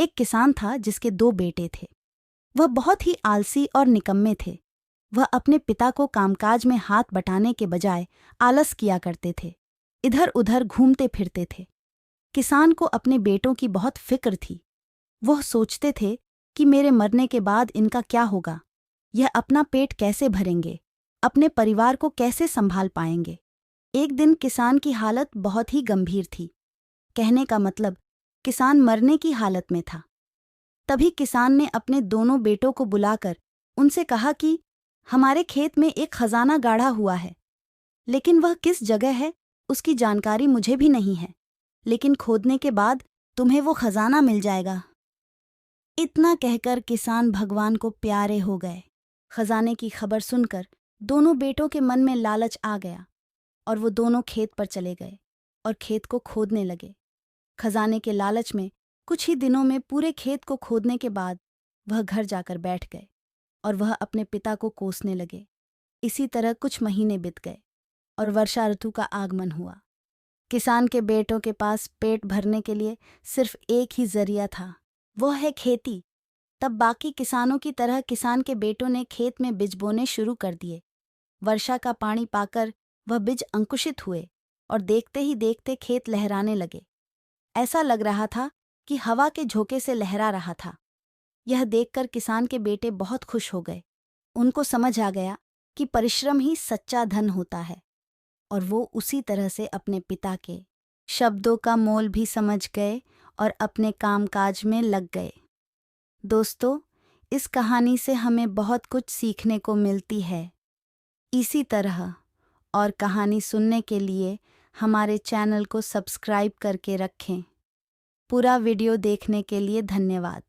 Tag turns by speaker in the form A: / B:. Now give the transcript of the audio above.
A: एक किसान था जिसके 2 बेटे थे। वह बहुत ही आलसी और निकम्मे थे। वह अपने पिता को कामकाज में हाथ बटाने के बजाय आलस किया करते थे, इधर उधर घूमते फिरते थे। किसान को अपने बेटों की बहुत फिक्र थी। वह सोचते थे कि मेरे मरने के बाद इनका क्या होगा, यह अपना पेट कैसे भरेंगे, अपने परिवार को कैसे संभाल पाएंगे। एक दिन किसान की हालत बहुत ही गंभीर थी। कहने का मतलब, किसान मरने की हालत में था। तभी किसान ने अपने दोनों बेटों को बुलाकर उनसे कहा कि हमारे खेत में एक खजाना गाढ़ा हुआ है, लेकिन वह किस जगह है उसकी जानकारी मुझे भी नहीं है, लेकिन खोदने के बाद तुम्हें वो खजाना मिल जाएगा। इतना कहकर किसान भगवान को प्यारे हो गए। खजाने की खबर सुनकर दोनों बेटों के मन में लालच आ गया और वो दोनों खेत पर चले गए और खेत को खोदने लगे। खजाने के लालच में कुछ ही दिनों में पूरे खेत को खोदने के बाद वह घर जाकर बैठ गए और वह अपने पिता को कोसने लगे। इसी तरह कुछ महीने बीत गए और वर्षा ऋतु का आगमन हुआ। किसान के बेटों के पास पेट भरने के लिए सिर्फ एक ही जरिया था, वो है खेती। तब बाकी किसानों की तरह किसान के बेटों ने खेत में बीज बोने शुरू कर दिए। वर्षा का पानी पाकर वह बीज अंकुशित हुए और देखते ही देखते खेत लहराने लगे। ऐसा लग रहा था कि हवा के झोंके से लहरा रहा था। यह देखकर किसान के बेटे बहुत खुश हो गए। उनको समझ आ गया कि परिश्रम ही सच्चा धन होता है, और वो उसी तरह से अपने पिता के शब्दों का मोल भी समझ गए और अपने कामकाज में लग गए। दोस्तों, इस कहानी से हमें बहुत कुछ सीखने को मिलती है। इसी तरह और कहानी सुनने के लिए हमारे चैनल को सब्सक्राइब करके रखें। पूरा वीडियो देखने के लिए धन्यवाद।